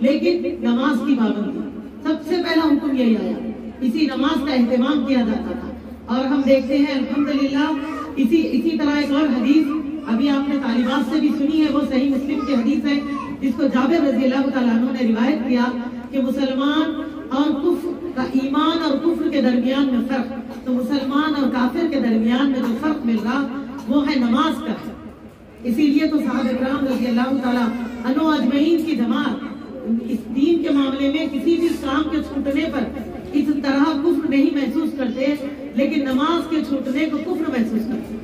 لیکن نماز کی پابندی سب سے پہلا حکم یہی آیا، اسی نماز کا اہتمام کیا جاتا تھا۔ اور ہم دیکھتے ہیں الحمدللہ اسی طرح ایک اور حدیث ابھی آپ نے طالبات سے بھی سنی ہے، وہ صحیح مسلم کی حدیث ہے جس کو جابر رضی اللہ تعالیٰ عنہ نے روایت کیا کہ مسلمان اور کفر کا، ایمان اور کفر کے درمیان میں فرق، تو مسلمان اور کافر کے درمیان میں جو فرق مل رہا وہ ہے نماز کا۔ اسی لیے تو صحابہ کرام رضی اللہ تعالیٰ عنہ اجمعین کی جماعت اس دین کے معاملے میں کسی بھی کام کے چھوٹنے پر اس طرح کفر نہیں محسوس کرتے، لیکن نماز کے چھوٹنے کو کفر محسوس کرتے۔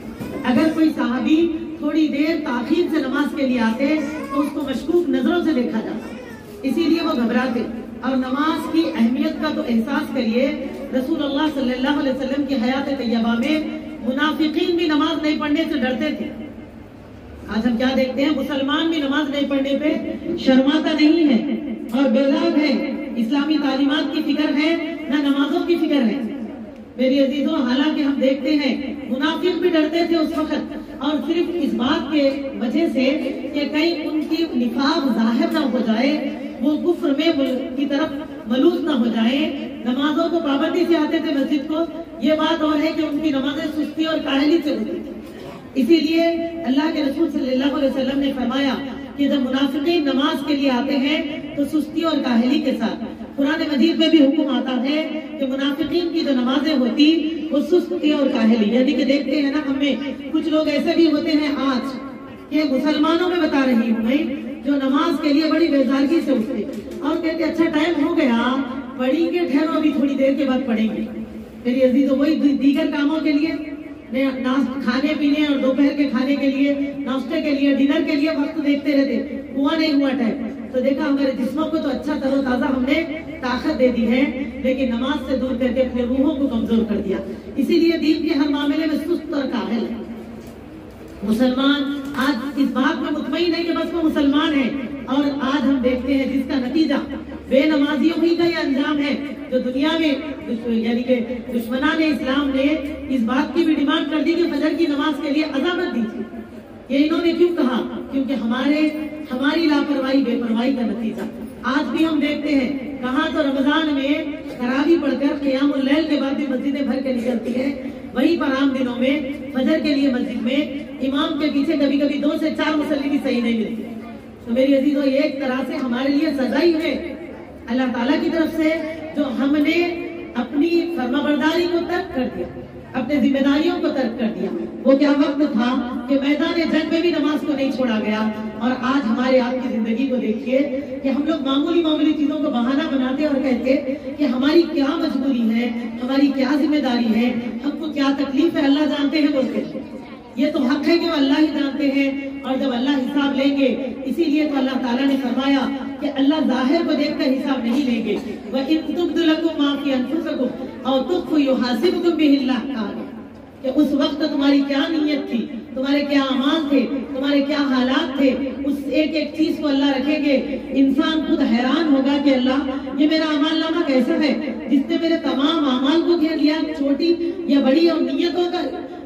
اگر کوئی صحابی تھوڑی دیر تاخیر سے نماز کے لیے آتے تو اس کو مشکوک نظروں سے دیکھا جاتا، اسی لیے وہ گھبراتے۔ اور نماز کی اہمیت کا تو احساس کریے، رسول اللہ صلی اللہ علیہ وسلم کی حیات طیبہ میں منافقین بھی نماز نہیں پڑھنے سے ڈرتے تھے۔ آج ہم کیا دیکھتے ہیں، مسلمان بھی نماز نہیں پڑھنے پہ شرماتا نہیں ہے اور بیدار ہے، اسلامی تعلیمات کی فکر ہے، نہ نمازوں کی فکر ہے۔ میری عزیزوں، حالانکہ ہم دیکھتے ہیں منافق بھی ڈرتے تھے اس وقت، اور صرف اس بات کے وجہ سے کہ کہیں ان کی نفاق ظاہر نہ ہو جائے، وہ کفر میں کی طرف ملوث نہ ہو جائے، نمازوں کو پابندی سے آتے تھے مسجد کو۔ یہ بات اور ہے کہ ان کی نمازیں سستی اور کاہلی سے ہوتی تھی۔ اسی لیے اللہ کے رسول صلی اللہ علیہ وسلم نے فرمایا کہ جب منافقین نماز کے لیے آتے ہیں تو سستی اور کاہلی کے ساتھ۔ قرآن مجید میں بھی حکم آتا ہے کہ منافقین کی جو نمازیں ہوتی وہ سستی اور کاہلی، یعنی کہ دیکھتے ہیں نا ہمیں کچھ لوگ ایسے بھی ہوتے ہیں آج کہ مسلمانوں میں بتا رہی ہوں میں، جو نماز کے لیے بڑی بیزارگی سے اٹھتے اور کہتے اچھا ٹائم ہو گیا، پڑھیں گے، ٹھہرو ابھی تھوڑی دیر کے بعد پڑھیں گے۔ میری عزیزوں، وہی دیگر کاموں کے لیے، کھانے پینے اور دوپہر کے کھانے کے لیے، ناشتے کے لیے، ڈنر کے لیے وقت دیکھتے رہتے، ہوا نہیں ہوا ٹائم، تو دیکھا ہمارے جسموں کو تو اچھا تر و تازہ ہم نے طاقت دے دی ہے، لیکن نماز سے دور کر کے اپنے روحوں کو کمزور کر دیا۔ اسی لیے دین کے ہر معاملے میں سست اور کاہل ہے۔ مسلمان آج اس بات میں مطمئن ہے کہ بس وہ مسلمان ہے، اور آج ہم دیکھتے ہیں جس کا نتیجہ بے نمازیوں ہی کا یہ انجام ہے، جو دنیا میں یعنی کہ دشمنان اسلام نے اس بات کی بھی ڈیمانڈ کر دی کہ فجر کی نماز کے لیے اذان دیجیے۔ یہ انہوں نے کیوں کہا؟ کیونکہ ہماری لاپرواہی، بے پرواہی کا نتیجہ آج بھی ہم دیکھتے ہیں۔ کہاں تو رمضان میں تراویح پڑھ کر قیام اللیل کے بعد بھی مسجدیں بھر کے نکلتی ہیں، وہیں پر عام دنوں میں فجر کے لیے مسجد میں امام کے پیچھے کبھی کبھی 2 سے 4 مصلی بھی صحیح نہیں ملتی۔ تو میری عزیزوں، یہ ایک طرح سے ہمارے لیے سزا ہی ہے اللہ تعالیٰ کی طرف سے، جو ہم نے اپنی فرمانبرداری کو ترک کر دیا، اپنے ذمہ داریوں کو ترک کر دیا۔ وہ کیا وقت تھا کہ میدان جنگ میں بھی نماز کو نہیں چھوڑا گیا، اور آج ہمارے آپ کی زندگی کو دیکھیے کہ ہم لوگ معمولی چیزوں کو بہانہ بناتے اور کہتے کہ ہماری کیا مجبوری ہے، ہماری کیا ذمہ داری ہے، ہم کو کیا تکلیف ہے، اللہ جانتے ہیں بولتے ہیں۔ یہ تو حق ہے کہ وہ اللہ ہی جانتے ہیں، اور جب اللہ حساب لیں گے، اسی لیے تو اللہ تعالیٰ نے فرمایا کہ اللہ ظاہر کو دیکھ کر حساب نہیں لیں گے، وَإِن تُبْدُ لَكُم مَّا فِي أَنفُسِكُمْ أَوْ تُخْفُوهُ يُحَاسِبْكُم بِهِ اللَّهُ تعالیٰ، کہ اس وقت تمہاری کیا نیت تھی، تمہارے کیا اعمال تھے، تمہارے کیا حالات تھے، اس ایک چیز کو اللہ رکھیں گے۔ انسان خود حیران ہوگا کہ اللہ یہ میرا اعمال نامہ کیسا ہے، جس نے میرے تمام اعمال کو گھیر لیا، چھوٹی یا بڑی، اور نیتوں کا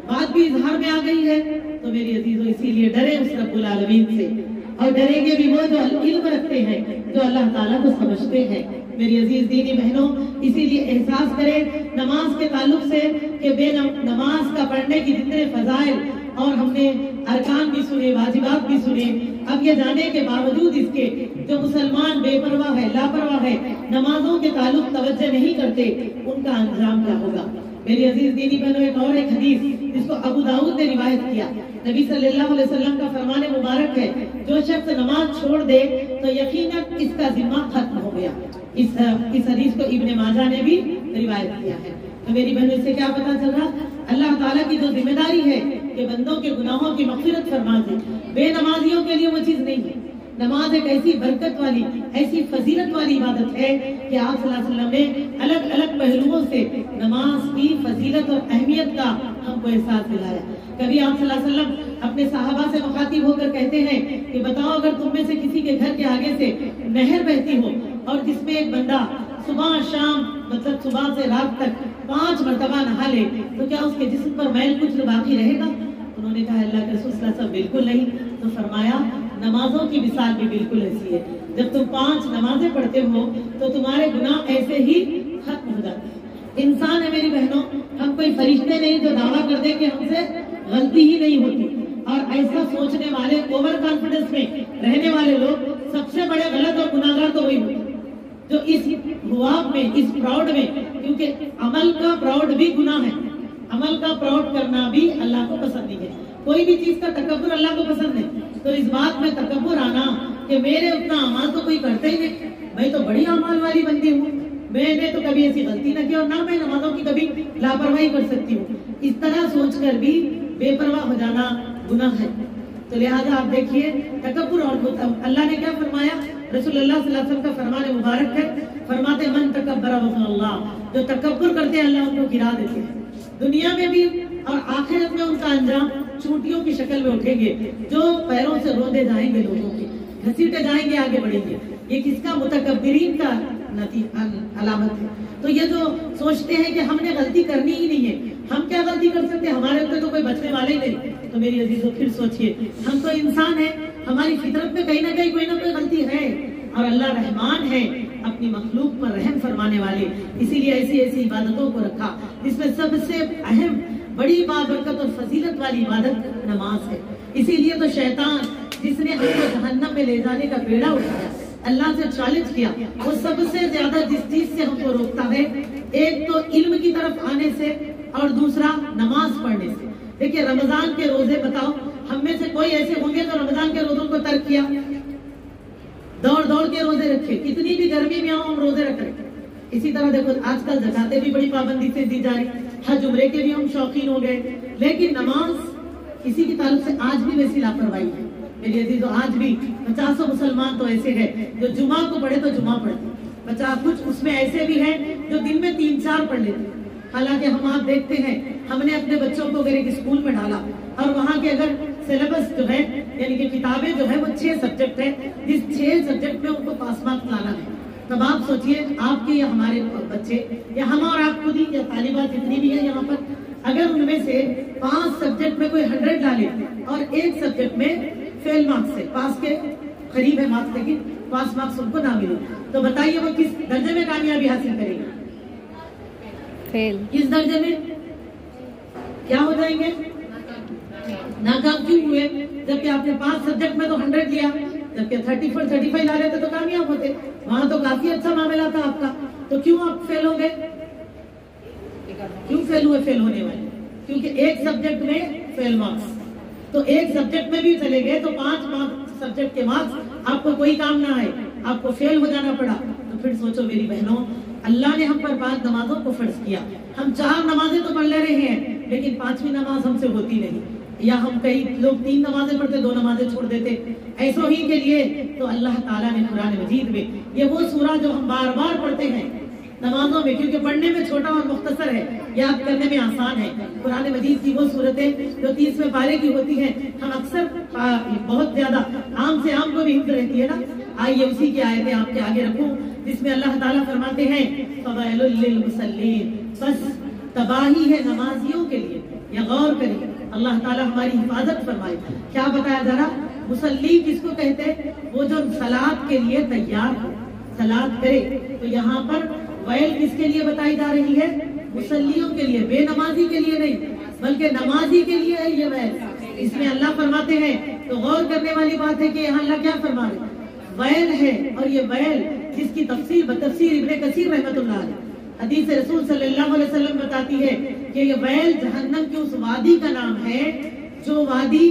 بات بھی اظہار میں آ گئی ہے۔ تو میری عزیزوں، اسی لیے ڈرے اس رب العالمین سے، اور ڈریں گے بھی وہ جو علم رکھتے ہیں، جو اللہ تعالیٰ کو سمجھتے ہیں۔ میری عزیز دینی بہنوں، اسی لیے احساس کریں نماز کے تعلق سے کہ بے نماز کا پڑھنے کی جتنے فضائل، اور ہم نے ارکان بھی سنے، واجبات بھی سنے، اب یہ جانے کے باوجود اس کے جو مسلمان بے پرواہ ہے، لاپرواہ ہے، نمازوں کے تعلق توجہ نہیں کرتے، ان کا انجام کیا ہوگا۔ میری عزیز دینی بہنوں، ایک حدیث جس کو ابو داؤد نے روایت کیا، نبی صلی اللہ علیہ وسلم کا فرمان مبارک ہے، جو شخص نماز چھوڑ دے تو یقیناً اس کا ذمہ ختم ہو گیا۔ اس حدیث کو ابن ماجہ نے بھی روایت کیا ہے۔ تو میری بہنوں، اس سے کیا پتا چل رہا؟ اللہ تعالیٰ کی جو ذمہ داری ہے کہ بندوں کے گناہوں کی مغفرت فرما دے، بے نمازیوں کے لیے وہ چیز نہیں ہے۔ نماز ایک ایسی برکت والی، ایسی فضیلت والی عبادت ہے کہ آپ صلی اللہ علیہ وسلم نے الگ الگ پہلوؤں سے نماز کی فضیلت اور اہمیت کا ہم کو احساس دلایا۔ کبھی آپ صلی اللہ علیہ وسلم اپنے صحابہ سے مخاطب ہو کر کہتے ہیں کہ بتاؤ، اگر تم میں سے کسی کے گھر کے آگے سے نہر بہتی ہو، اور جس میں ایک بندہ صبح شام، مطلب صبح سے رات تک 5 مرتبہ نہا لے، تو کیا اس کے جسم پر میل کچھ باقی رہے گا؟ انہوں نے کہا اللہ کے رسول صلی اللہ علیہ وسلم بالکل نہیں۔ تو فرمایا نمازوں کی مثال بھی بالکل ایسی ہے، جب تم 5 نمازیں پڑھتے ہو تو تمہارے گناہ ایسے ہی ختم ہو جاتے ہیں۔ انسان ہے میری بہنوں، ہم کوئی فرشتے نہیں جو دعویٰ کر دیں کہ ہم سے غلطی ہی نہیں ہوتی، اور ایسا سوچنے والے، اوور کانفیڈنس میں رہنے والے لوگ سب سے بڑے غلط اور گناہگار تو وہی ہوتے ہیں جو اس ہوا میں، اس پراؤڈ میں، کیونکہ عمل کا پراؤڈ بھی گناہ ہے، عمل کا پراؤڈ کرنا بھی اللہ کو پسند نہیں ہے، کوئی بھی چیز کا تکبر اللہ کو پسند نہیں۔ تو اس بات میں تکبر آنا کہ میرے اتنا اعمال تو کوئی کرتے ہی نہیں، میں تو بڑی اعمال والی بندی ہوں، میں نے تو کبھی ایسی غلطی نہ کی اور نہ میں نمازوں کی کبھی لاپرواہی کر سکتی ہوں، اس طرح سوچ کر بھی بے پرواہ ہو جانا گناہ ہے۔ تو لہٰذا آپ دیکھیے تکبر، اور اللہ نے کیا فرمایا، رسول اللہ صلی اللہ علیہ وسلم کا فرمان مبارک ہے، فرماتے من تکبر وضع اللہ، جو تکبر کرتے ہیں اللہ ان کو گرا دیتے ہیں، دنیا میں بھی اور آخرت میں ان کا انجام چونٹیوں کی شکل میں اٹھیں گے، جو پیروں سے رودے جائیں گے، لوگوں کے گھسیٹے جائیں گے، آگے بڑھیں گے۔ یہ کس کا؟ متکبرین کا علامت ہے۔ تو یہ جو سوچتے ہیں کہ ہم نے غلطی کرنی ہی نہیں ہے، ہم کیا غلطی کر سکتے ہیں، ہمارے اوپر تو کوئی بچنے والے ہی نہیں، تو میری عزیزوں پھر سوچئے، ہم تو انسان ہیں، ہماری فطرت میں کہیں نہ کہیں کوئی نہ کوئی غلطی ہے، اور اللہ رحمان ہے، اپنی مخلوق پر رحم فرمانے والے، اسی لیے ایسی ایسی عبادتوں کو رکھا جس میں سب سے اہم، بڑی بابرکت اور فضیلت والی عبادت نماز ہے۔ اسی لیے تو شیطان جس نے ہم کو جہنم میں لے جانے کا بیڑا اٹھایا، اللہ سے چیلنج کیا، وہ سب سے زیادہ جس چیز سے ہم کو روکتا ہے، ایک تو علم کی طرف آنے سے اور دوسرا نماز پڑھنے سے۔ دیکھیے رمضان کے روزے، بتاؤ ہم میں سے کوئی ایسے ہوں گے تو رمضان کے روزوں کو ترک کیا، دوڑ دوڑ کے روزے رکھے، کتنی بھی گرمی میں ہم روزے رکھ رہے۔ اسی طرح دیکھو آج کل زکاتیں بھی بڑی پابندی سے دی جا رہی، حج عمرے کے بھی ہم شوقین ہو گئے، لیکن نماز کسی کی تعلق سے آج بھی ویسی لاپرواہی ہے میری عزیزو۔ آج بھی 50 مسلمان تو ایسے ہیں جو جمعہ کو پڑھے تو جمعہ پڑھتے، 50 کچھ اس میں ایسے بھی ہیں جو دن میں 3-4 پڑھ لیتے۔ حالانکہ ہم آپ دیکھتے ہیں، ہم نے اپنے بچوں کو اگر ایک اسکول میں ڈالا اور وہاں کے اگر سلیبس جو ہے یعنی کہ کتابیں جو ہے وہ 6 سبجیکٹ ہے، جس 6 سبجیکٹ میں ان کو پاس مارکس لانا ہے، تب آپ سوچئے آپ کے یا ہمارے بچے یا ہم اور آپ خود ہی یا طالبات جتنی بھی ہیں یہاں پر، اگر ان میں سے 5 سبجیکٹ میں کوئی 100 ڈالے اور ایک سبجیکٹ میں فیل مارکس سے، پاس کے قریب ہے مارکس لیکن پاس مارکس ان کو نہ ملے، تو بتائیے وہ کس درجے میں کامیابی حاصل کرے گا؟ فیل۔ کس درجے میں کیا ہو جائیں گے؟ ناکام کیوں ہوئے؟ جبکہ آپ نے 5 سبجیکٹ میں تو 100 لیا، جبکہ 34-35 لا لیتے تو کامیاب ہوتے، وہاں تو کافی اچھا معاملہ تھا آپ کا، تو کیوں آپ فیل ہو گئے؟ کیوں فیل ہوئے؟ فیل ہونے والے کیونکہ ایک سبجیکٹ میں فیل مارکس، تو ایک سبجیکٹ میں بھی چلے گئے تو 5 سبجیکٹ کے مارکس آپ کو کوئی کام نہ آئے، آپ کو فیل ہو جانا پڑا۔ تو پھر سوچو میری بہنوں، اللہ نے ہم پر 5 نمازوں کو فرض کیا، ہم 4 نمازیں تو پڑھ لے رہے ہیں لیکن 5ویں نماز ہم سے ہوتی نہیں، یا ہم کئی لوگ 3 نمازیں پڑھتے 2 نمازیں چھوڑ دیتے، ایسوں ہی کے لیے تو اللہ تعالیٰ نے قرآن مجید میں یہ وہ سورہ جو ہم بار بار پڑھتے ہیں نمازوں میں، کیونکہ پڑھنے میں چھوٹا اور مختصر ہے، یاد کرنے میں آسان ہے، قرآن مجید کی وہ صورتیں جو 30ویں پارے کی ہوتی ہیں، ہم اکثر بہت زیادہ عام سے عام کو بھی حفظ رہتی ہے نا۔ آئیے اسی کی آیتیں آپ کے آگے رکھوں جس میں اللہ تعالیٰ فرماتے ہیں فَوَيْلٌ لِّلْمُصَلِّينَ، بس تباہی ہے نمازیوں کے لیے۔ یا غور کریے، اللہ تعالیٰ ہماری حفاظت فرمائے۔ کیا بتایا جا رہا؟ مصلی کس کو کہتے؟ وہ جو صلاۃ کے لیے تیار ہو، صلاۃ کرے۔ تو یہاں پر ویل کس کے لیے بتائی جا رہی ہے؟ مصلیوں کے لیے، بے نمازی کے لیے نہیں بلکہ نمازی کے لیے ہے یہ ویل۔ اس میں اللہ فرماتے ہیں، تو غور کرنے والی بات ہے کہ یہاں اللہ کیا فرما رہے؟ ویل ہے، اور یہ ویل جس کی تفسیر بتفسیر ابن کثیر رحمۃ اللہ علیہ، حدیث رسول صلی اللہ علیہ وسلم بتاتی ہے کہ یہ ویل جہنم کی اس وادی کا نام ہے جو وادی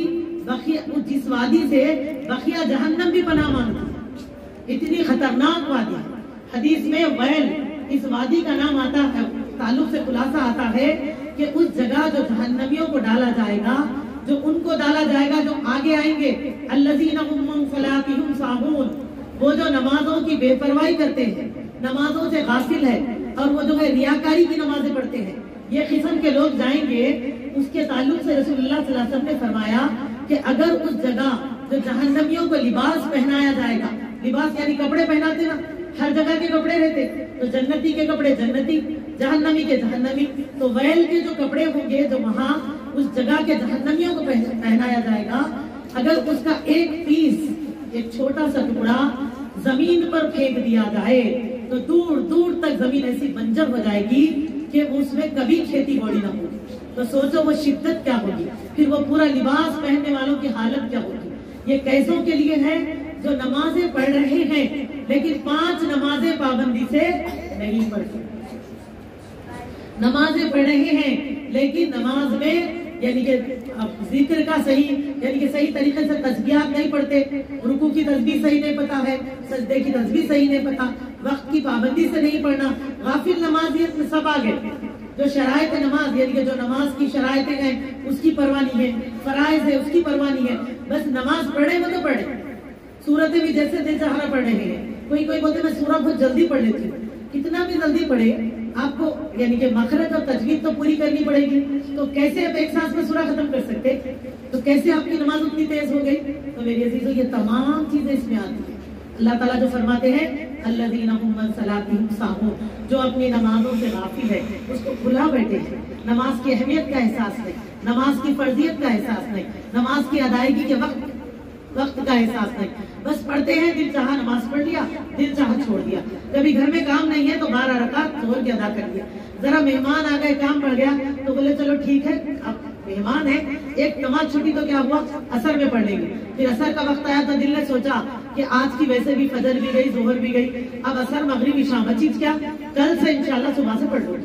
جس وادی سے بقیہ جہنم بھی پناہ مانگتی، اتنی خطرناک وادی۔ حدیث میں ویل اس وادی کا نام آتا ہے، تعلق سے خلاصہ آتا ہے کہ اس جگہ جو جہنمیوں کو ڈالا جائے گا، جو ان کو ڈالا جائے گا جو آگے آئیں گے، الذین هم عن صلاتهم ساہون، وہ جو نمازوں کی بے پرواہی کرتے ہیں، نمازوں سے غافل ہے، اور وہ جو ہے ریاکاری کی نمازیں پڑھتے ہیں، یہ قسم کے لوگ جائیں گے۔ اس کے تعلق سے رسول اللہ صلی اللہ علیہ وسلم نے فرمایا کہ اگر اس جگہ جو جہنمیوں کو لباس پہنایا جائے گا، لباس یعنی کپڑے پہناتے نا، ہر جگہ کے کپڑے رہتے، تو جنتی کے کپڑے جنتی، جہنمی کے جہنمی، تو ویل کے جو کپڑے ہوں گے جو وہاں اس جگہ کے جہنمیوں کو پہنایا جائے گا، اگر اس کا ایک پیس، ایک چھوٹا سا ٹکڑا زمین پر پھینک دیا جائے تو دور دور تک زمین ایسی بنجر ہو جائے گی کہ اس میں کبھی کھیتی باڑی نہ ہوگی. تو سوچو وہ شدت کیا ہوگی، پھر وہ پورا لباس پہننے والوں کی حالت کیا ہوگی. یہ کیسوں کے لیے ہے جو نمازیں پڑھ رہے ہیں لیکن 5 نمازیں پابندی سے نہیں پڑھتے. نمازیں پڑھ رہے ہیں لیکن نماز میں یعنی کہ ذکر کا صحیح یعنی کہ صحیح طریقے سے تسبیحات نہیں پڑھتے، رکوع کی تسبیح صحیح نہیں پتا ہے، سجدے کی تسبیح صحیح نہیں پتا، وقت کی پابندی سے نہیں پڑھنا. غافل نمازیت میں سب آگے. جو شرائط نماز یعنی کہ جو نماز کی شرائطیں ہیں اس کی پرواہ نہیں ہے، فرائض ہے اس کی پرواہ نہیں ہے، بس نماز پڑھے وہ تو پڑھے. سورتیں بھی جیسے دل چاہ رہا پڑھ رہے ہیں. کوئی بولتے میں سورہ بہت جلدی پڑھ لیتی ہوں. کتنا بھی جلدی پڑھے آپ کو یعنی کہ مخرج اور تجوید تو پوری کرنی پڑے گی. تو کیسے آپ ایک سانس میں سورہ ختم کر سکتے؟ تو کیسے آپ کی نماز اتنی تیز ہو گئی؟ تو میری عزیزو یہ تمام چیزیں اس میں آتی ہیں. اللہ تعالیٰ جو فرماتے ہیں الذین هم عن صلاتهم ساہون، جو اپنی نمازوں سے غافل ہے اس کو بھلا بیٹھے ہیں. نماز کی اہمیت کا احساس نہیں، نماز کی فرضیت کا احساس نہیں، نماز کی ادائیگی کے وقت کا احساس نہیں. بس پڑھتے ہیں، دل چاہا نماز پڑھ لیا، دل چاہا چھوڑ دیا. کبھی گھر میں کام نہیں ہے تو 12 رکعت ظہر کی ادا کر دیا. ذرا مہمان آ گئے، کام پڑ گیا تو بولے چلو ٹھیک ہے اب مہمان ہے ایک نماز چھٹی تو کیا ہوا عصر میں پڑھ لیں گے. پھر عصر کا وقت آیا تو دل نے سوچا کہ آج کی ویسے بھی فجر بھی گئی، ظہر بھی گئی، اب عصر مغرب عشاء بچی کیا، کل سے انشاءاللہ صبح سے پڑھ لوں.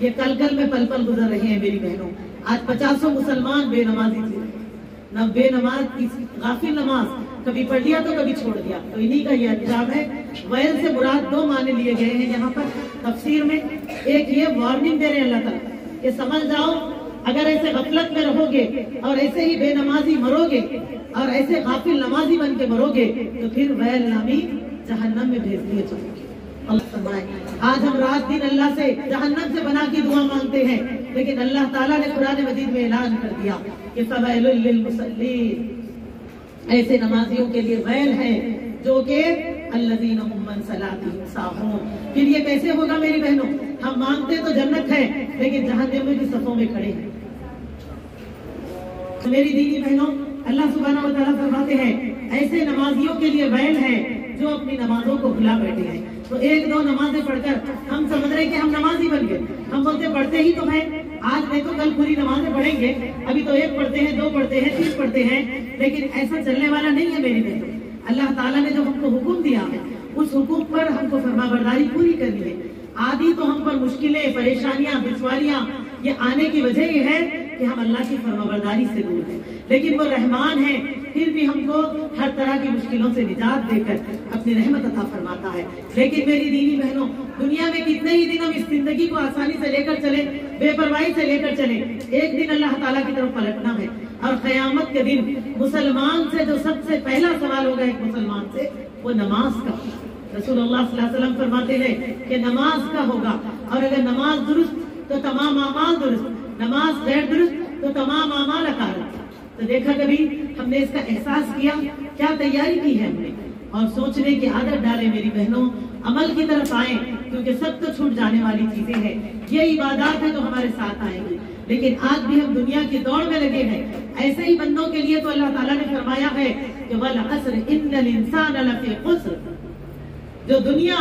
یہ کل میں پل پل گزر رہے ہیں میری بہنوں. آج 50 مسلمان بے نمازی تھے، نہ بے نماز غافل نماز کبھی پڑھ لیا تو کبھی چھوڑ دیا. تو انہی کا یہ انجام ہے. ویل سے مراد 2 معنی لیے گئے ہیں یہاں پر تفسیر میں. ایک یہ وارننگ دے رہے ہیں اللہ تعالیٰ کہ سمجھ جاؤ اگر ایسے غفلت میں رہو گے اور ایسے ہی بے نمازی مرو گے اور ایسے غافل نمازی بن کے مرو گے تو پھر ویل نامی جہنم میں بھیج دیے جاؤ گے. اللہ فرمائے آج ہم رات دن اللہ سے جہنم سے بنا کی دعا مانگتے ہیں لیکن اللہ تعالیٰ نے قرآن مجید میں اعلان کر دیا کہ فویل للمصلین، ایسے نمازیوں کے لیے ویل ہے جو کہ الذین هم عن صلاتهم ساہون. پھر یہ کیسے ہوگا میری بہنوں؟ ہم مانگتے تو جنت ہے لیکن جہنم میں بھی صفوں میں کھڑے ہیں. میری دینی بہنوں اللہ سبحانہ و تعالیٰ فرماتے ہیں ایسے نمازیوں کے لیے ویل ہے جو اپنی نمازوں کو بھلا بیٹھے ہیں. تو 1-2 نمازیں پڑھ کر ہم سمجھ رہے کہ ہم نمازی بن گئے. ہم بولتے پڑھتے ہی تو ہیں، آج نہیں تو کل پوری نمازیں پڑھیں گے. ابھی تو 1 پڑھتے ہیں، 2 پڑھتے ہیں، 3 پڑھتے ہیں، لیکن ایسا چلنے والا نہیں ہے میری بہنوں. اللہ تعالیٰ نے جو ہم کو حکم دیا ہے اس حکم پر ہم کو فرما برداری پوری کرنی ہے. آدھی تو ہم پر مشکلیں، پریشانیاں، دشواریاں یہ آنے کی وجہ یہ ہے کہ ہم اللہ کی فرما برداری سے دور ہیں. لیکن وہ رحمان ہے، پھر بھی ہم کو ہر طرح کی مشکلوں سے نجات دے کر اپنی رحمت عطا فرماتا ہے. لیکن میری دینی بہنوں دنیا میں کتنے ہی دن ہم اس زندگی کو آسانی سے لے کر چلیں، بے پرواہی سے لے کر چلیں، ایک دن اللہ تعالیٰ کی طرف پلٹنا ہے. اور قیامت کے دن مسلمان سے جو سب سے پہلا سوال ہوگا ایک مسلمان سے وہ نماز کا. رسول اللہ صلی اللہ علیہ وسلم فرماتے ہیں کہ نماز کا ہوگا، اور اگر نماز درست تو تمام اعمال درست، نماز غیر درست تو تمام اعمال اکارت. تو دیکھا کبھی ہم نے اس کا احساس کیا، کیا تیاری کی ہے ہم نے، اور سوچنے کی عادت ڈالیں میری بہنوں، عمل کی طرف آئیں کیونکہ سب تو چھوٹ جانے والی چیزیں ہیں. یہ عبادات ہے جو ہمارے ساتھ آئیں گی. لیکن آج بھی ہم دنیا کی دوڑ میں لگے ہیں. ایسے ہی بندوں کے لیے تو اللہ تعالیٰ نے فرمایا ہے کہ وَالْعَصْرِ إِنَّ الْإِنسَانَ لَفِي خُسْرٍ، جو دنیا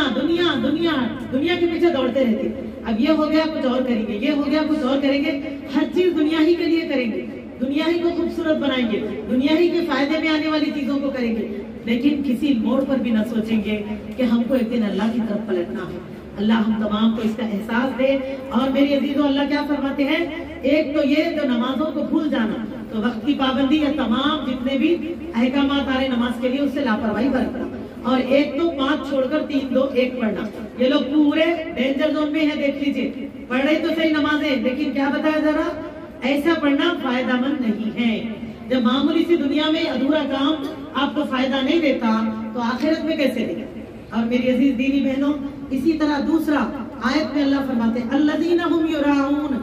کے پیچھے دوڑتے رہتے. اب یہ ہو گیا کچھ اور کریں گے، یہ ہو گیا کچھ اور کریں گے، ہر چیز دنیا ہی کے لیے کریں گے، دنیا ہی کو خوبصورت بنائیں گے، دنیا ہی کے فائدے میں آنے والی چیزوں کو کریں گے. لیکن کسی موڑ پر بھی نہ سوچیں گے کہ ہم کو ایک دن اللہ کی طرف پلٹنا ہے. اللہ ہم تمام کو اس کا احساس دے. اور میری عزیزوں اللہ کیا فرماتے ہیں؟ ایک تو یہ جو نمازوں کو بھول جانا، تو وقت کی پابندی یا تمام جتنے بھی احکامات آ رہے نماز کے لیے اس سے لاپرواہی برتنا، اور ایک تو 5 چھوڑ کر 3 2 1 پڑھنا. یہ لوگ پورے ڈینجر زون میں ہیں. دیکھ لیجئے پڑھ رہے تو صحیح نمازیں، لیکن کیا بتایا ذرا ایسا پڑھنا فائدہ مند نہیں ہے. جب معمولی سی دنیا میں ادھورا کام آپ کو فائدہ نہیں دیتا تو آخرت میں کیسے دے گا؟ اور میری عزیز دینی بہنوں اسی طرح دوسرا آیت میں اللہ فرماتے ہیں الذین هم یراؤون،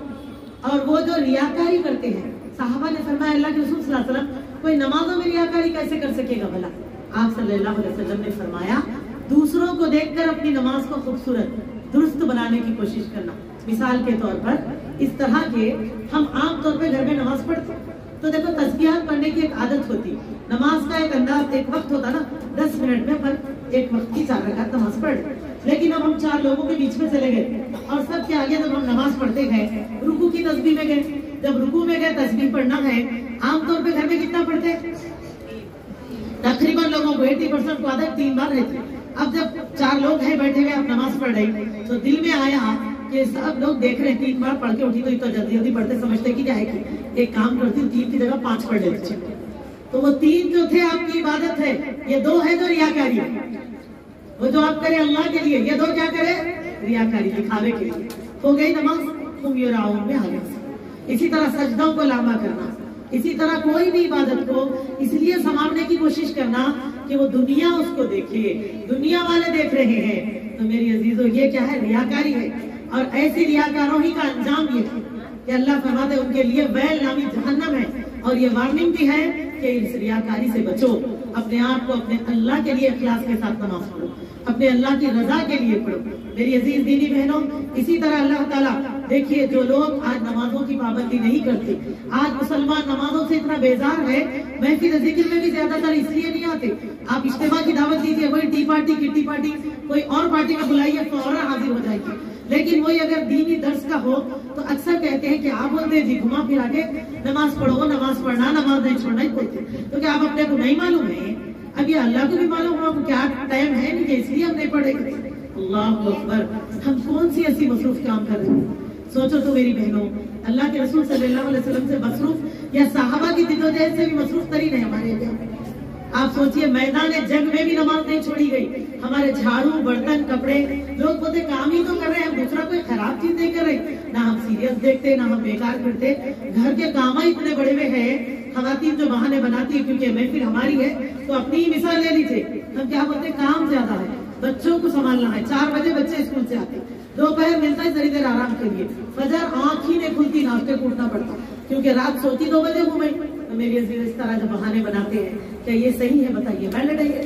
اور وہ جو ریاکاری کرتے ہیں. صحابہ نے فرمایا اللہ کے رسول صلی اللہ علیہ وسلم کوئی نمازوں میں ریاکاری کیسے کر سکے گا بھلا؟ آپ صلی اللہ علیہ وسلم نے فرمایا دوسروں کو دیکھ کر اپنی نماز کو خوبصورت درست بنانے کی کوشش کرنا. مثال کے طور پر اس طرح کے ہم عام طور پہ گھر میں نماز پڑھتے تو دیکھو تسبیحات پڑھنے کی ایک عادت ہوتی، نماز کا ایک انداز، ایک وقت ہوتا نا 10 منٹ میں پر ایک وقت کی 4 رکعت نماز پڑھ. لیکن اب ہم 4 لوگوں کے بیچ میں چلے گئے اور سب کے آگے جب ہم نماز پڑھتے گئے رکوع کی تسبیح میں گئے. جب رکوع میں گئے تسبیح پڑھنا ہے، عام طور پہ گھر میں کتنا پڑھتے؟ تقریباً لوگوں کو 80% کو عادت 3 بار رہتی. اب جب 4 لوگ ہیں بیٹھے ہوئے، آپ نماز پڑھ رہے تو دل میں آیا کہ سب لوگ دیکھ رہے ہیں 3 بار پڑھ کے اٹھی تو جلدی جلدی پڑھتے، سمجھتے کہ کیا ہے کہ ایک کام کرتی 3 کی جگہ 5 پڑھ لیتے. تو وہ 3 جو تھے آپ کی عبادت ہے، یہ 2 ہے جو ریاکاری ہے. وہ جو آپ کرے اللہ کے لیے، یہ 2 کیا کرے؟ ریاکاری، دکھاوے کے لیے. ہو گئی نماز ہم یراؤن میں آگے سے. اسی طرح سجدوں کو لمبا کرنا، اسی طرح کوئی بھی عبادت کو اس لیے سنوارنے کی کوشش کرنا کہ وہ دنیا اس کو دیکھے، دنیا والے دیکھ رہے ہیں. تو میری عزیزو یہ کیا ہے؟ ریاکاری ہے. اور ایسی ریاکاروں ہی کا انجام یہ ہے کہ اللہ فرماتے ان کے لیے ویل نامی جہنم ہے. اور یہ وارننگ بھی ہے کہ اس ریاکاری سے بچو، اپنے آپ کو اپنے اللہ کے لیے اخلاص کے ساتھ نماز پڑھو، اپنے اللہ کی رضا کے لیے پڑھو. میری عزیز دینی بہنوں، اسی طرح اللہ تعالیٰ دیکھیے جو لوگ آج نمازوں کی پابندی نہیں کرتے، آج مسلمان نمازوں سے اتنا بیزار ہے، محفل ذکر میں بھی زیادہ تر اس لیے نہیں آتے. آپ اجتماع کی دعوت دیجیے، وہی ٹی پارٹی کٹی پارٹی کوئی اور پارٹی میں بلائیے فوراً حاضر ہو جائے گی. لیکن وہی اگر دینی درس کا ہو تو اکثر کہتے ہیں کہ آپ بولتے ہیں جی گھما پھرا کے نماز پڑھو، نماز پڑھنا نماز نہیں چھوڑنا ہی بولتے. تو کیا آپ اپنے کو نہیں معلوم ہے؟ اب یہ اللہ کو بھی معلوم ہو کیا ٹائم ہے نہیں کہ اس لیے ہم نہیں پڑھے گے. اللہ اکبر، ہم کون سی ایسی مصروف کام کر رہے ہیں؟ سوچو تو میری بہنوں، اللہ کے رسول صلی اللہ علیہ وسلم سے مصروف یا صحابہ کی جدوجہد سے بھی مصروف ترین ہے ہمارے لیے. آپ سوچئے میدان جنگ میں بھی نماز نہیں چھوڑی گئی. ہمارے جھاڑو، برتن، کپڑے، لوگ بولتے کام ہی تو کر رہے ہیں، ہم دوسرا کوئی خراب چیز نہیں کر رہے. نہ ہم سیریس دیکھتے، نہ ہم بیکار کرتے. گھر کے کام اتنے بڑے ہوئے ہیں. خواتین جو بہانے بناتی ہے کیونکہ محفل ہماری ہے تو اپنی ہی مثال لے لیجیے. ہم کیا بولتے کام زیادہ ہے، بچوں کو سنبھالنا ہے. 4 بجے بچے اسکول سے آتے، دوپہر ملتا ہے ذری دیر آرام کے لیے. فجر آنکھ ہی نہیں کھلتی، ناشتے کو اٹھنا پڑتا کیونکہ رات سوتی 2 بجے ہو گئی. تو میری عزیز اس طرح جو بہانے بناتے ہیں کیا یہ صحیح ہے؟ بتائیے. بیٹھ ہے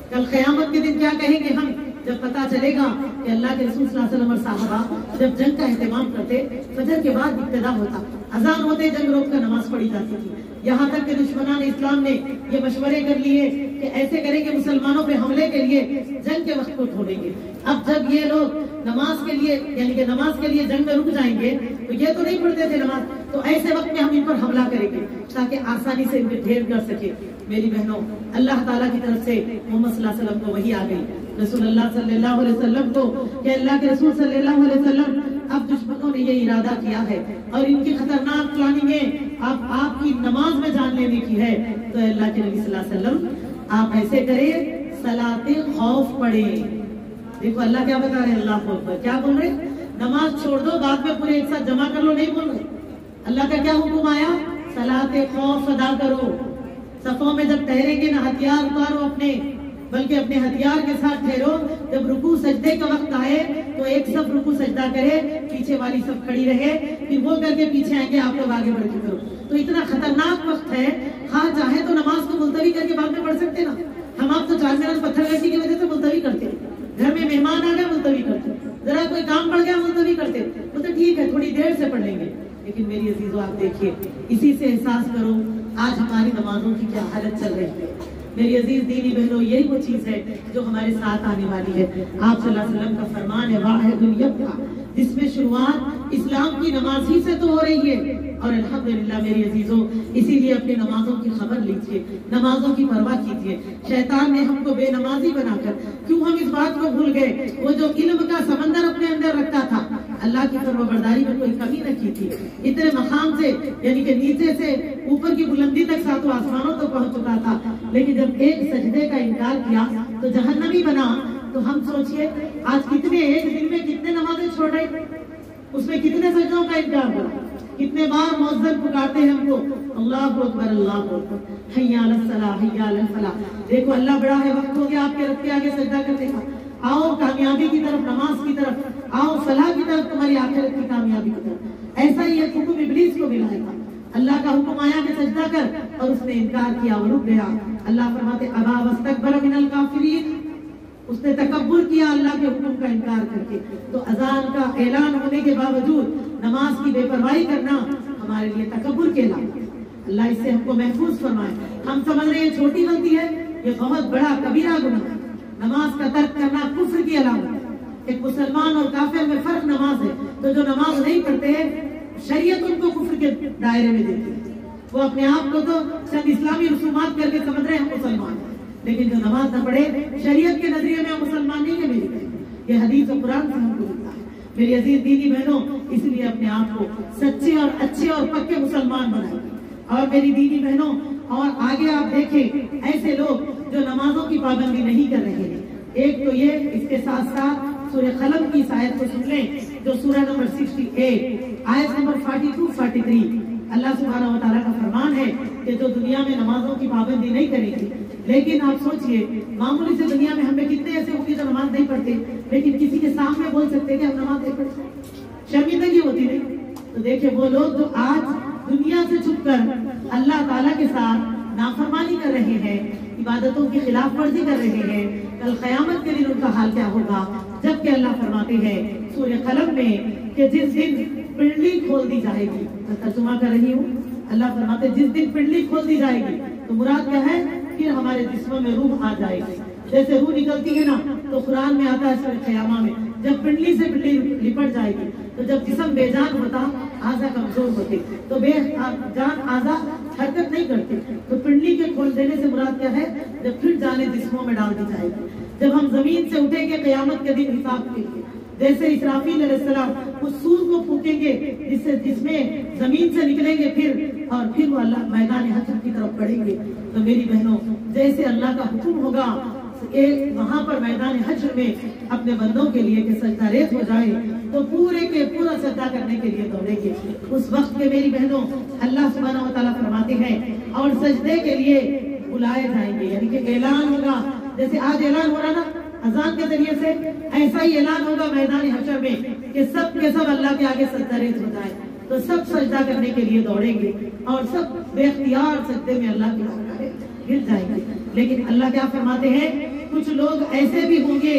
کل قیامت کے دن کیا کہیں گے ہم جب پتا چلے گا کہ اللہ کے رسول صلی اللہ علیہ وسلم اور صحابہ جب جنگ کا اہتمام کرتے، فجر کے بعد ابتدا ہوتا، اذان ہوتے جنگ روک کر نماز پڑھی جاتی تھی. یہاں تک کہ دشمنان اسلام نے یہ مشورے کر لیے کہ ایسے کریں کہ مسلمانوں پہ حملے کے لیے جنگ کے وقت کو چھوڑیں گے. اب جب یہ لوگ نماز کے لیے یعنی کہ نماز کے لیے جنگ میں رک جائیں گے تو یہ تو نہیں پڑھتے تھے نماز، تو ایسے وقت میں ہم ان پر حملہ کریں گے تاکہ آسانی سے ان پہ ڈھیر کر سکے. میری بہنوں، اللہ تعالیٰ کی طرف سے محمد صلی اللہ علیہ وسلم کو وحی آ گئی، رسول اللہ صلی اللہ علیہ وسلم کو کہ اللہ کے رسول صلی اللہ علیہ وسلم اب دشمنوں نے یہ ارادہ کیا ہے اور ان کی خطرناک پلاننگیں اب آپ کی نماز میں جان لینے کی ہے. تو اللہ کے نبی صلی اللہ علیہ وسلم آپ ایسے کریں، صلاۃ خوف پڑھیں. دیکھو اللہ کیا بتا رہے ہیں، اللہ اکبر. کیا بول رہے ہیں؟ نماز چھوڑ دو، بعد میں پورے ایک ساتھ جمع کر لو نہیں بول رہے. اللہ کا کیا حکم آیا؟ صلاۃ خوف ادا کرو. صفوں میں جب ٹھہریں گے نہ ہتھیار اتارو اپنے، بلکہ اپنے ہتھیار کے ساتھ ٹھہرو. جب رکوع سجدے کا وقت آئے تو ایک صف رکوع سجدہ کرے، پیچھے والی صف کھڑی رہے، پھر وہ کر کے پیچھے آئیں گے، آپ لوگ آگے بڑھ کے کرو. تو اتنا خطرناک وقت ہے، ہاں چاہے تو نماز کو ملتوی کر کے بعد میں پڑھ سکتے نا. ہم آپ تو 4 منٹ پتھر گشی کی وجہ سے ملتوی کرتے ہیں، گھر میں مہمان آ گئے ملتوی کرتے، ذرا کوئی کام پڑ گیا ملتوی کرتے، وہ تو ٹھیک ہے تھوڑی دیر سے پڑھ لیں گے. لیکن میری عزیزو آپ دیکھیے، اسی سے احساس کرو آج ہماری نمازوں کی کیا حالت چل رہی ہے. میری عزیز دینی بہنوں، یہی وہ چیز ہے جو ہمارے ساتھ آنے والی ہے. آپ صلی اللہ علیہ وسلم کا فرمان ہے واحد یبقا، جس میں شروعات اسلام کی نماز ہی سے تو ہو رہی ہے. اور الحمدللہ میری عزیزوں، اسی لیے اپنی نمازوں کی خبر لیجیے، نمازوں کی پرواہ کیجیے. شیطان نے ہم کو بے نمازی بنا کر کیوں ہم اس بات کو بھول گئے؟ وہ جو علم کا سمندر اپنے اندر رکھتا تھا، اللہ کی فرمانبرداری میں کوئی کمی نہ کی تھی، اتنے مقام سے یعنی کہ نیچے سے اوپر کی بلندی تک 7 آسمانوں تک پہنچ چکا تھا. لیکن جب ایک سجدے کا انکار کیا تو جہنمی بنا. تو ہم سوچئے آج کتنے ایک دن میں کتنے نمازیں چھوڑ رہے، اس میں کتنے سجدوں کا انکار ہوا، کتنے بار مؤذن پکارتے ہیں ہم کو اللہ اکبر اللہ اکبر، حی علی الصلاۃ حی علی الفلاح. دیکھو اللہ بڑا ہے، وقت ہو گیا آپ کے رب کے آگے سجدہ کرنے کا. آؤ کامیابی کی طرف، نماز کی طرف آؤ، فلاح کی طرف، تمہاری آخرت کی کامیابی کی طرف. ایسا ہی ایک حکم ابلیس کو ملا تھا. اللہ کا حکم آیا کہ سجدہ کر اور اس نے انکار کیا، وہ رک گیا. اللہ فرماتے ابا واستکبر من الکافرین، اس نے تکبر کیا اللہ کے حکم کا انکار کر کے. تو اذان کا اعلان ہونے کے باوجود نماز کی بے پرواہی کرنا ہمارے لیے تکبر کہلاتا ہے. اللہ اس سے ہم کو محفوظ فرمائے. ہم سمجھ رہے ہیں یہ چھوٹی غلطی ہے، یہ بہت بڑا کبیرہ گناہ ہے. نماز کا ترک کرنا کفر کی علامت ہے. ایک مسلمان اور کافر میں فرق نماز ہے. تو جو نماز نہیں پڑھتے شریعت ان کو کفر کے دائرے میں دیتی ہے. وہ اپنے آپ کو تو چند اسلامی رسومات کر کے سمجھ رہے ہیں ہم مسلمان ہیں، لیکن جو نماز نہ پڑھے شریعت کے نظریے میں مسلمان نہیں ہے. میری بہن، یہ حدیث و قرآن سے ہم کو ملتا ہے. میری عزیز دینی بہنوں، اس لیے اپنے آپ کو سچے اور اچھے اور پکے مسلمان بنائیں. اور میری دینی بہنوں، اور آگے آپ دیکھیں ایسے لوگ جو نمازوں کی پابندی نہیں کر رہے ہیں. ایک تو یہ، اس کے ساتھ ساتھ سورہ قلم کی اس آیت کو سن لیں جو سورہ نمبر 68 آیت نمبر 42-43 اللہ سبحانہ و تعالیٰ کا فرمان ہے کہ جو دنیا میں نمازوں کی پابندی نہیں کرے گی. لیکن آپ سوچئے معمولی سے دنیا میں ہمیں کتنے ایسے ہوتے جو نماز نہیں پڑھتے، لیکن کسی کے سامنے بول سکتے کہ ہم نماز نہیں پڑھتے، شرمندگی ہوتی نہیں. تو دیکھیں وہ لوگ جو آج دنیا سے چھپ کر اللہ تعالیٰ کے ساتھ نافرمانی کر رہے ہیں، عبادتوں کی خلاف ورزی کر رہے ہیں، کل قیامت کے دن ان کا حال کیا ہوگا. جبکہ اللہ فرماتے ہیں سورہ قلم میں کہ جس دن پنڈلی کھول دی جائے گی، میں ترجمہ کر رہی ہوں، اللہ فرماتے ہیں جس دن پنڈلی کھول دی جائے گی تو مراد کیا ہے؟ پھر ہمارے جسموں میں روح آ جائے گی. جیسے روح نکلتی ہے نا تو قرآن میں آتا ہے سورہ قیامہ میں جب پنڈلی سے پنڈلی لپٹ جائے گی تو جب جسم بے جان ہوتا، اعضاء کمزور ہوتے، تو بے جان اعضاء حرکت نہیں کرتے. تو پنڈلی کے کھول دینے سے مراد کیا ہے؟ جب پھر جانے جسموں میں ڈال دی جائے گی. جب ہم زمین سے اٹھیں گے قیامت کے دن حساب کے لیے، جیسے اسرافیل علیہ السلام اس سور کو پھونکیں گے جس میں زمین سے نکلیں گے پھر وہ اللہ میدان حشر کی طرف بڑھیں گے. تو میری بہنوں، جیسے اللہ کا حکم ہوگا وہاں پر میدان حشر میں اپنے بندوں کے لیے کہ سجدہ ریز ہو جائے تو پورے کے پورا سجدہ کرنے کے لیے دوڑیں گے. اس وقت کے میری بہنوں اللہ سبحانہ و تعالیٰ فرماتے ہیں اور سجدے کے لیے بلائے جائیں گے، یعنی کہ اعلان ہوگا. جیسے آج اعلان ہو رہا نا اذان کے ذریعے سے، ایسا ہی اعلان ہوگا میدان حشر میں کہ سب کے سب اللہ کے آگے سجدہ ریز ہو جائے. تو سب سجدہ کرنے کے لیے دوڑیں گے اور سب بے اختیار سجدے میں اللہ کے آگے گر جائیں گے. لیکن اللہ کیا فرماتے ہیں؟ کچھ لوگ ایسے بھی ہوں گے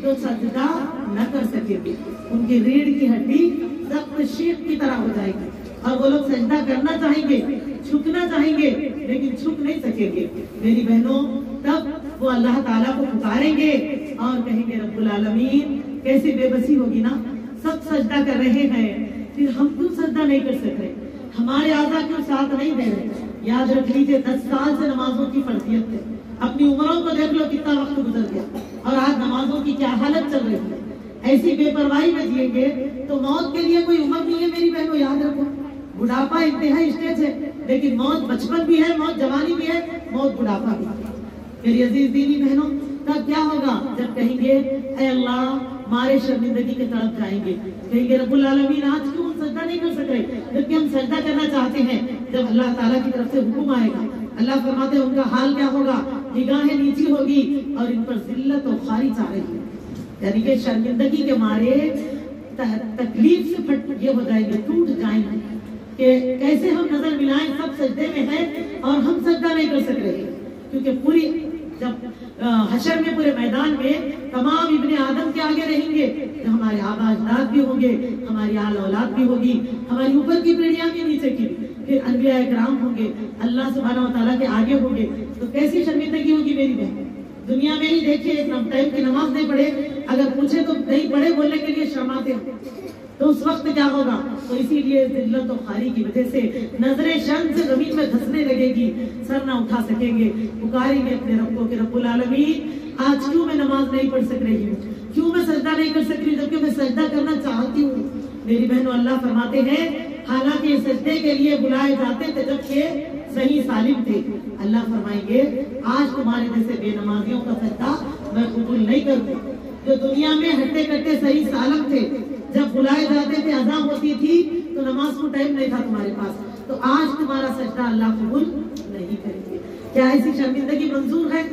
جو سجدہ نہ کر سکیں گے، ان کی ریڑھ کی ہڈی سخت شیخ کی طرح ہو جائے گی، اور وہ لوگ سجدہ کرنا چاہیں گے، جھکنا چاہیں گے، لیکن جھک نہیں سکیں گے. میری بہنوں، تب وہ اللہ تعالیٰ کو پکاریں گے اور کہیں گے رب العالمین، کیسی بے بسی ہوگی نا، سب سجدہ کر رہے ہیں پھر ہم کیوں سجدہ نہیں کر سک رہے، ہمارے اعضاء کیوں ساتھ نہیں دے رہے. یاد رکھ لیجیے 10 سال سے نمازوں کی فرضیت ہے. اپنی عمروں کو دیکھ لو کتنا وقت گزر گیا اور آج نمازوں کی کیا حالت چل رہی ہے. ایسی بے پرواہی میں جیئیں گے تو موت کے لیے کوئی عمر نہیں ہے میری بہنوں. یاد رکھو، بڑھاپا انتہائی اسٹیج ہے، لیکن موت بچپن بھی ہے، موت جوانی بھی ہے، موت بڑھاپا بھی ہے. میری عزیز دینی بہنوں، تب کیا ہوگا جب کہیں گے اے اللہ ہمارے شرمندگی کی طرف جائیں گے، کہیں گے رب العالمین آج کیوں ہم سجدہ نہیں کر سک رہے، جبکہ ہم سجدہ کرنا چاہتے ہیں. جب اللہ تعالیٰ کی طرف سے حکم آئے گا، اللہ فرماتے ہیں ان کا حال کیا ہوگا؟ نگاہیں نیچی ہوگی اور ان پر ذلت و خاری چاہ رہی ہے، یعنی کہ شرمندگی کے مارے تکلیف سے یہ ہو جائیں گے، ٹوٹ جائیں گے کہ کیسے ہم نظر ملائیں، سب سجدے میں ہیں اور ہم سجدہ نہیں کر سک رہے. کیونکہ پوری جب حشر میں پورے میدان میں تمام ابن آدم کے آگے رہیں گے تو ہمارے آبا اجداد بھی ہوں گے، ہماری آل اولاد بھی ہوگی، ہماری اوپر کی پیڑیاں بھی نیچے کی، پھر انبیاء اکرام ہوں گے، اللہ سبحانہ و تعالیٰ کے آگے ہوں گے. تو کیسی شرمندگی ہوگی میری بہن. دنیا میں ہی دیکھیے ٹائم کی نماز نہیں پڑھے، اگر پوچھے تو نہیں پڑھے بولنے کے لیے شرماتے ہو، تو اس وقت کیا ہوگا؟ تو اسی لیے ذلت و خواری کی وجہ سے نظریں شرم سے زمین میں دھسنے لگے گی، سر نہ اٹھا سکیں گے، پکاریں گے اپنے رب کو کہ رب العالمین آج کیوں میں نماز نہیں پڑھ سک رہی ہوں، کیوں میں سجدہ نہیں کر سک رہی ہوں، جبکہ میں سجدہ کرنا چاہتی ہوں. میری بہنوں، اللہ فرماتے ہیں حالانکہ یہ سجدے کے لیے بلائے جاتے تھے جبکہ صحیح سالم تھے. اللہ فرمائیں گے آج تمہارے جیسے بے نمازیوں کا سجدہ میں قبول نہیں کروں. جو دنیا میں ہٹے کٹے صحیح سالم تھے، جب بلائے جاتے تھے اذان ہوتی تھی تو نماز کو ٹائم نہیں تھا تمہارے پاس، تو آج تمہارا سجدہ اللہ قبول نہیں کریں گے. کیا ایسی شرمندگی منظور ہے؟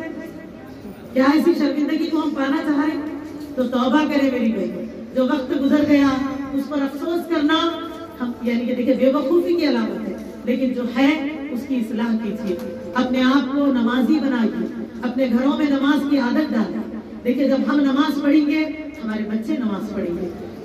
کیا ایسی شرمندگی کو ہم پانا چاہ رہے ہیں؟ تو توبہ کریں میری بہن. جو وقت گزر گیا اس پر افسوس کرنا ہم یعنی کہ دیکھیں بے وقوفی کی علامت ہے، لیکن جو ہے اس کی اصلاح کیجیے. اپنے آپ کو نمازی بنائیے، اپنے گھروں میں نماز کی عادت ڈالیں. دیکھیں جب ہم نماز پڑھیں گے ہمارے بچے نماز پڑھیں گے.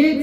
1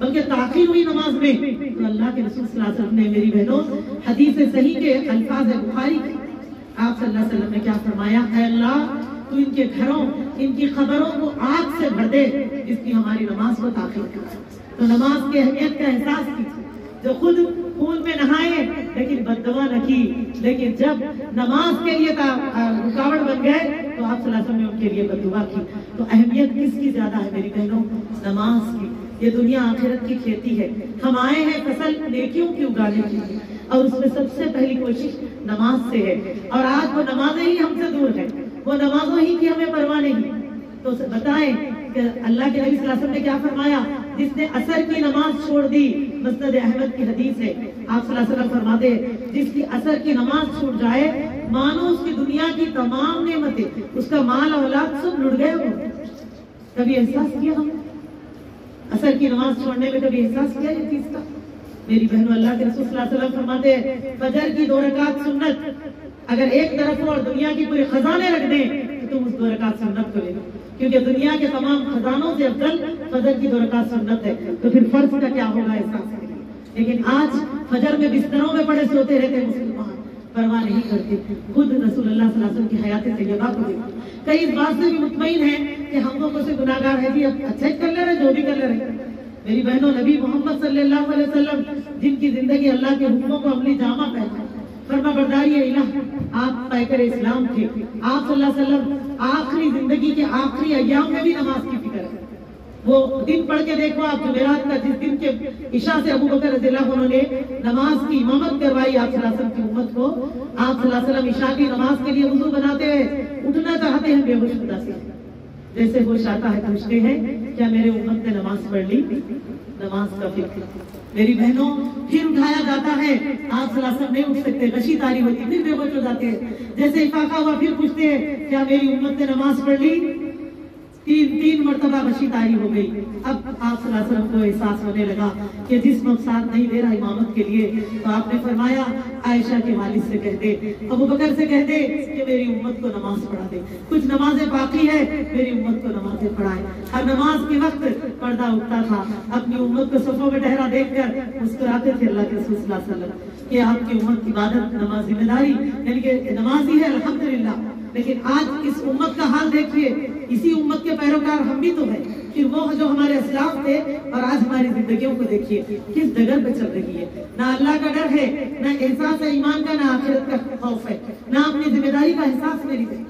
بلکہ تاخیر ہوئی نماز میں، تو اللہ کے رسول صلی اللہ علیہ وسلم نے میری بہنوں حدیث صحیح کے الفاظ بخاری آپ صلی اللہ علیہ وسلم نے کیا فرمایا، اے اللہ تو ان کے گھروں ان کی قبروں کو آگ سے بھر دے جس کی ہماری نماز کو تاخیر کر۔ تو نماز کی اہمیت کا احساس کیجیے، جو خود خون میں نہائے لیکن بد دعا نہ کی، لیکن جب نماز کے لیے رکاوٹ بن گئے تو آپ صلی اللہ علیہ وسلم نے ان کے لیے بد دعا کی۔ تو اہمیت کس کی زیادہ ہے میری بہنوں؟ نماز کی۔ یہ دنیا آخرت کی کھیتی ہے، ہم آئے ہیں فصل نیکیوں کی اگانے کے لیے، اور اس میں سب سے پہلی کوشش نماز سے ہے، اور آج وہ نمازیں ہی ہم سے دور ہیں، وہ نمازوں ہی کی ہمیں پرواہ نہیں۔ تو بتائیں کہ اللہ کے نبی صلی اللہ علیہ وسلم نے کیا فرمایا، جس نے عصر کی نماز چھوڑ دی، مسند احمد کی حدیث ہے، آپ صلی اللہ علیہ وسلم فرماتے جس کی عصر کی نماز چھوٹ جائے مانو اس کی دنیا کی تمام نعمتیں، اس کا مال اولاد سب لٹ گئے ہو۔ کبھی احساس کیا ہم عصر کی نماز چھوڑنے میں؟ کبھی احساس کیا یہ چیز کا؟ میری بہنوں، اللہ کے رسول صلی اللہ علیہ وسلم فرماتے ہیں فجر کی 2 رکعت سنت اگر ایک طرف ہو اور دنیا کی پورے خزانے رکھ دیں تو تم اس 2 رکعت سنت کو لے لو، کیونکہ دنیا کے تمام خزانوں سے افضل فجر کی 2 رکعت سنت ہے، تو پھر فرض کا کیا ہوگا احساس کریں۔ لیکن آج فجر میں بستروں میں پڑے سوتے رہتے مسلمان، پرواہ نہیں کرتے۔ خود رسول اللہ صلی اللہ علیہ وسلم کی حیات طیبہ کو دیکھو، کئی اس بات سے بھی مطمئن ہیں کہ ہم لوگوں سے گناہگار ہے، اب اچھا کر لے رہے جو بھی کر لے رہے۔ میری بہنوں، نبی محمد صلی اللہ علیہ وسلم جن کی زندگی اللہ کے حکموں کو عملی جامہ پہنا، فرما برداری الہ، آپ پیکر اسلام تھے، آپ صلی اللہ علیہ وسلم آخری زندگی کے آخری ایام میں بھی نماز کی فکر ہے۔ وہ دن پڑھ کے دیکھو آپ، جمعرات کا جس دن کے عشاء سے ابو بکر رضی اللہ عنہ نے نماز کی امامت کروائی آپ صلی اللہ علیہ وسلم کی امت کو، آپ صلی اللہ علیہ وسلم عشاء کی نماز کے لیے وضو بناتے ہیں، اٹھنا چاہتے ہیں بے ہوش خدا سے، جیسے ہوش آتا ہے پوچھتے ہیں کیا میرے امت نے نماز پڑھ لی؟ نماز کا فکر۔ میری بہنوں، پھر اٹھایا جاتا ہے، آپ صلی اللہ علیہ وسلم نہیں اٹھ سکتے، غشی تاری ہوتی، پھر بے ہوش ہو جاتے ہیں، جیسے افاقہ ہوا پھر پوچھتے ہیں کیا میری امت نے نماز پڑھ لی؟ تین مرتبہ غشی تاری ہو گئی۔ اب آپ صلی اللہ علیہ وسلم کو احساس ہونے لگا کہ جسم اب ساتھ نہیں دے رہا امامت کے لیے، تو آپ نے فرمایا عائشہ کے والد سے کہہ دے، ابو بکر سے کہہ دے کہ میری امت کو نماز پڑھا دے، کچھ نمازیں باقی ہے، میری امت کو نمازیں پڑھائے۔ ہر نماز کے وقت پردہ اٹھتا تھا، اپنی امت کو صفوں میں ٹھہرا دیکھ کر مسکراتے تھے اللہ کے رسول صلی اللہ علیہ وسلم کہ آپ کی امت کی عبادت نماز ذمہ داری، یعنی کہ نماز ہی ہے الحمدللہ۔ لیکن آج اس امت کا حال دیکھیے، اسی امت کے پیروکار ہم بھی تو ہیں، پھر وہ جو ہمارے اسلاف تھے، اور آج ہماری زندگیوں کو دیکھیے کس ڈگر پہ چل رہی ہے، نہ اللہ کا ڈر ہے، نہ احساس ایمان کا، نہ آخرت کا خوف ہے، نہ اپنی ذمہ داری کا احساس میری ہے۔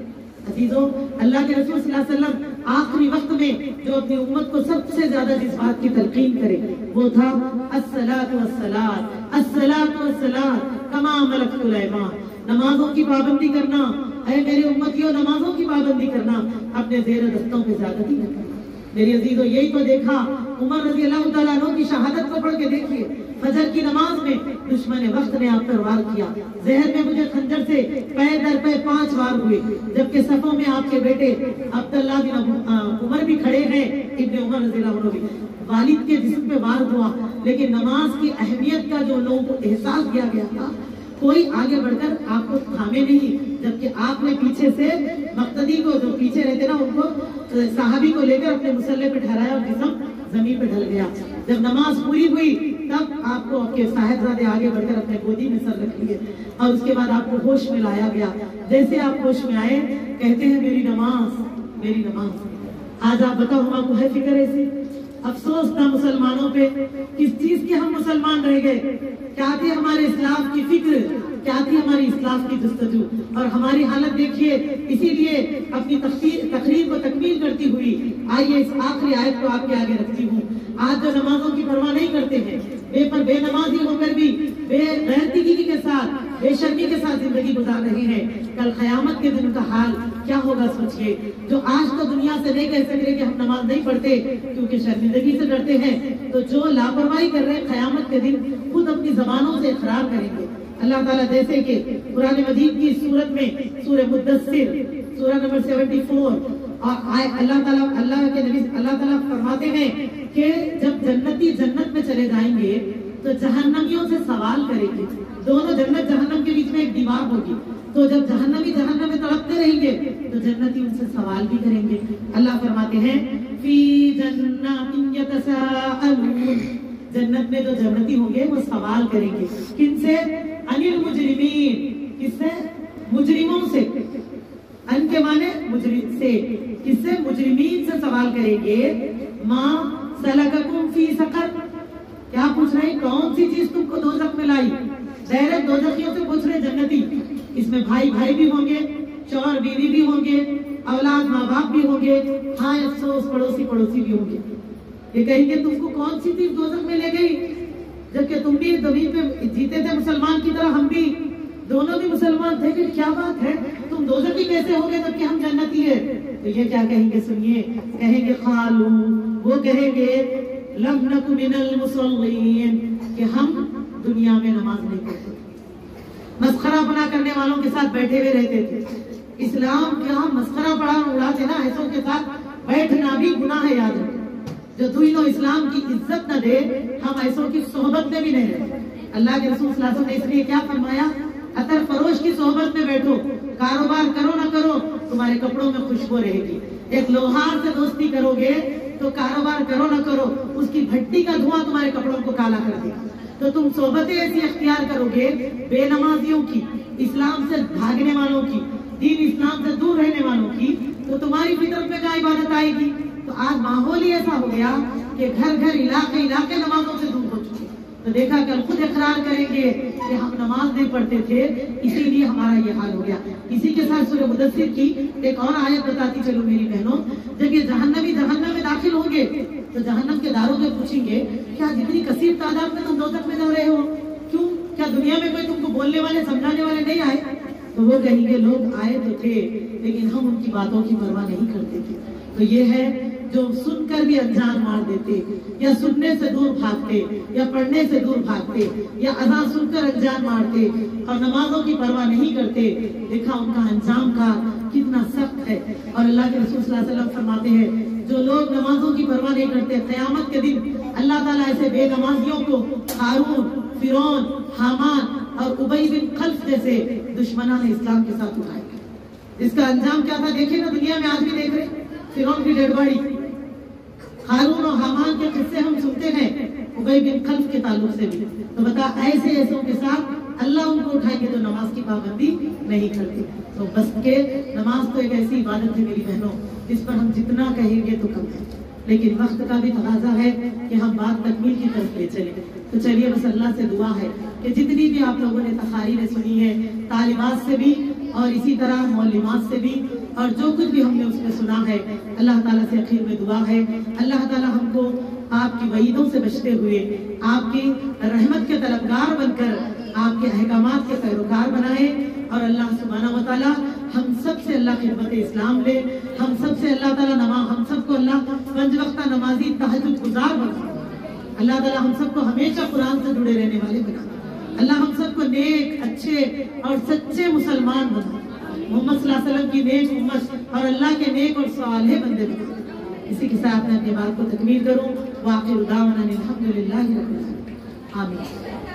عزیزوں، اللہ کے رسول صلی اللہ علیہ وسلم آخری وقت میں جو اپنی امت کو سب سے زیادہ جس بات کی تلقین کرے وہ تھا الصلاۃ والصلاۃ، الصلاۃ والصلاۃ کما ملکت الایمان، نمازوں کی پابندی کرنا، اے میری امتیوں نمازوں کی پابندی کرنا، اپنے زیر دستوں پہ زیادتی نہ کرنا۔ میری عزیزوں، یہی تو دیکھا عمر رضی اللہ تعالیٰ عنہ کی شہادت کو پڑھ کے دیکھیے، فجر کی نماز میں دشمن وقت نے آپ پر وار کیا، زہر میں مجھے خنجر سے پے در پے 5 وار ہوئے، جبکہ صفوں میں آپ کے بیٹے عبداللہ بن عمر بھی کھڑے ہیں، ابن عمر رضی اللہ عنہ بھی، والد کے جسم پہ وار ہوا، لیکن نماز کی اہمیت کا جو لوگوں کو احساس دیا گیا تھا، کوئی آگے بڑھ کر آپ کو تھامے نہیں، جبکہ آپ نے پیچھے سے مقتدی کو، جو پیچھے رہتے نا، ان کو صحابی کو لے کر اپنے مسلح پہ ٹھہرایا اور جسم زمین پہ ڈھل گیا۔ جب نماز پوری ہوئی تب آپ کو آپ کے صاحبزادے آگے بڑھ کر اپنے گودی میں سر رکھ لیے، اور اس کے بعد آپ کو ہوش میں لایا گیا۔ جیسے آپ ہوش میں آئے کہتے ہیں میری نماز، میری نماز۔ آج آپ بتاؤ ہم کو ہے فکر ایسی؟ افسوس تھا مسلمانوں پہ، کس چیز کے ہم مسلمان رہ گئے؟ کیا تھی ہمارے اسلام کی فکر، کیا تھی ہماری اسلام کی جستجو؟ اور ہماری حالت دیکھیے۔ اسی لیے اپنی تقریر کو تکمیل کرتی ہوئی آئیے اس آخری آیت کو آپ کے آگے رکھتی ہوں۔ آج جو نمازوں کی پرواہ نہیں کرتے ہیں، بے نمازی ہو کر بھی بے غیرتی کے ساتھ، بے شرمی کے ساتھ زندگی گزار رہے ہیں، کل قیامت کے دن کا حال کیا ہوگا سوچئے۔ جو آج تو دنیا سے نہیں کہہ سکتے کہ ہم نماز نہیں پڑھتے کیونکہ شرمندگی سے ڈرتے ہیں، تو جو لاپرواہی کر رہے ہیں قیامت کے دن خود اپنی زبانوں سے اقرار کریں گے۔ اللہ تعالیٰ جیسے کہ قرآن مجید کی سورت میں سورہ مدثر سورہ نمبر 74 اور اللہ تعالیٰ فرماتے ہیں کہ جب جنتی جنت میں چلے جائیں گے تو جہنمیوں سے سوال کریں گے، دونوں جنت جہنم کے بیچ میں ایک دیوار ہوگی، تو جب جہنمی جہنم میں تڑپتے رہیں گے تو جنتی ان سے سوال بھی کریں گے۔ اللہ فرماتے ہیں فی جنات یتساءلون، جنت میں جو جنتی ہوں گے وہ سوال کریں گے، کن سے؟ عن المجرمین، کس سے؟ مجرموں سے، ان کے معنی مجرم سے، کس سے؟ مجرمین سے سوال کریں گے، ما سلککم فی سقر، کیا پوچھ رہے ہیں؟ کون سی چیز تم کو دوزخ میں لائی؟ ڈائریکٹ دوزخیوں سے پوچھ رہے جنتی، اس میں بھائی بھائی بھی ہوں گے، شوہر بیوی بھی ہوں گے، اولاد ماں باپ بھی ہوں گے، ہاں افسوس پڑوسی پڑوسی بھی ہوں گے۔ یہ کہیں گے تم کو کون سی چیز دوزخ میں لے گئی؟ جبکہ تم بھی زمین پہ جیتے تھے مسلمان کی طرح، ہم بھی دونوں بھی مسلمان تھے، کہ کیا بات ہے تم دوزخی کیسے ہو گئے جبکہ ہم جنتی ہیں؟ تو یہ کیا کہیں گے؟ سنیے، کہیں گے قالو، وہ کہیں گے لم نک من المصلین، کہ ہم دنیا میں نماز نہیں پڑھتے، مسخرہ بنا کرنے والوں کے ساتھ بیٹھے ہوئے رہتے تھے، اسلام کے ہم مسخرہ پڑا اڑاتے نا، ایسوں کے ساتھ بیٹھنا بھی گناہ ہے، یاد رکھیں۔ جو دین و اسلام کی عزت نہ دے، ہم ایسوں کی صحبت میں بھی نہیں رہتے۔ اللہ کے رسول صلی اللہ علیہ وسلم نے اس لیے کیا فرمایا؟ عطر فروش کی صحبت میں بیٹھو، کاروبار کرو نہ کرو تمہارے کپڑوں میں خوشبو رہے گی۔ ایک لوہار سے دوستی کرو گے تو کاروبار کرو نہ کرو اس کی بھٹی کا دھواں تمہارے کپڑوں کو کالا کر دے گا۔ تو تم صحبتیں ایسی اختیار کرو گے بے نمازیوں کی، اسلام سے بھاگنے والوں کی، دین اسلام سے دور رہنے والوں کی، تو تمہاری فطرت میں کیا عبادت آئے گی؟ تو آج ماحول ہی ایسا ہو گیا کہ گھر گھر علاقے علاقے نمازوں سے دور ہو چکے۔ تو دیکھا کل خود اقرار کریں گے کہ ہم نماز نہیں پڑھتے تھے، اسی لیے ہمارا یہ حال ہو گیا۔ اسی کے ساتھ سورہ مدثر کی ایک اور آیت بتاتی چلو میری بہنوں، جب یہ جہنمی جہنم میں داخل ہوں گے تو جہنم کے داروں سے پوچھیں گے کیا جتنی کثیر تعداد میں تم دوزخ میں جا رہے ہو؟ کیوں؟ کیا دنیا میں کوئی تم کو بولنے والے سمجھانے والے نہیں آئے؟ تو وہ کہیں گے لوگ آئے تو تھے لیکن ہم ان کی باتوں کی پرواہ نہیں کرتے تھے۔ تو یہ ہے جو سن کر بھی انجان مار دیتے، یا سننے سے دور بھاگتے، یا پڑھنے سے دور بھاگتے، یا اذان سن کر انجان مارتے اور نمازوں کی پرواہ نہیں کرتے، دیکھا ان کا انجام کا کتنا سخت ہے۔ اور اللہ کے رسول صلی اللہ علیہ وسلم فرماتے ہیں جو لوگ نمازوں کی پرواہ نہیں کرتے، قیامت کے دن اللہ تعالیٰ ایسے بے نمازیوں کو قارون، فرعون، حامان اور ابی بن خلف جیسے دشمنان اسلام کے ساتھ اٹھائے گا۔ اس کا انجام کیا تھا دیکھیں نا، دنیا میں آج بھی دیکھ رہے، فرعون کی ڈیڈ باڈی، قارون اور حامان کے قصے ہم سنتے ہیں ابی بن خلف کے تعلق سے بھی۔ تو بتا ایسے ایسوں کے ساتھ اللہ ان کو اٹھائے گے تو نماز کی پابندی نہیں کرتے۔ تو بس کے نماز تو ایک ایسی عبادت ہے میری بہنوں جس پر ہم جتنا کہیں گے تو کم ہے، لیکن وقت کا بھی تقاضا ہے کہ ہم بات تکمیل کی طرف لے چلیں۔ تو چلیے بس اللہ سے دعا ہے کہ جتنی بھی آپ لوگوں نے تقاریر سنی ہے، طالبات سے بھی اور اسی طرح معلمات سے بھی، اور جو کچھ بھی ہم نے اس میں سنا ہے، اللہ تعالیٰ سے اخیر میں دعا ہے اللہ تعالیٰ ہم کو آپ کی وعیدوں سے بچتے ہوئے آپ کی رحمت کے طلبگار بن کر آپ کے احکامات کے پیروکار بنائے، اور اللہ سبحانہ و تعالیٰ ہم سب سے اللہ خدمت اسلام لے، ہم سب سے اللہ تعالیٰ ہم سب کو اللہ 5 وقتہ نمازی تہجد گزار بنا، اللہ تعالیٰ ہم سب کو ہمیشہ قرآن سے جڑے رہنے والے بنا، اللہ ہم سب کو نیک، اچھے اور سچے مسلمان بنا، محمد صلی اللہ علیہ وسلم کی نیک امت اور اللہ کے نیک اور صالح بندے بنا۔ اسی کے ساتھ میں اپنی بات کو تکمیل کروں، وآخر دعوانا الحمدللہ رب العالمین، آمین۔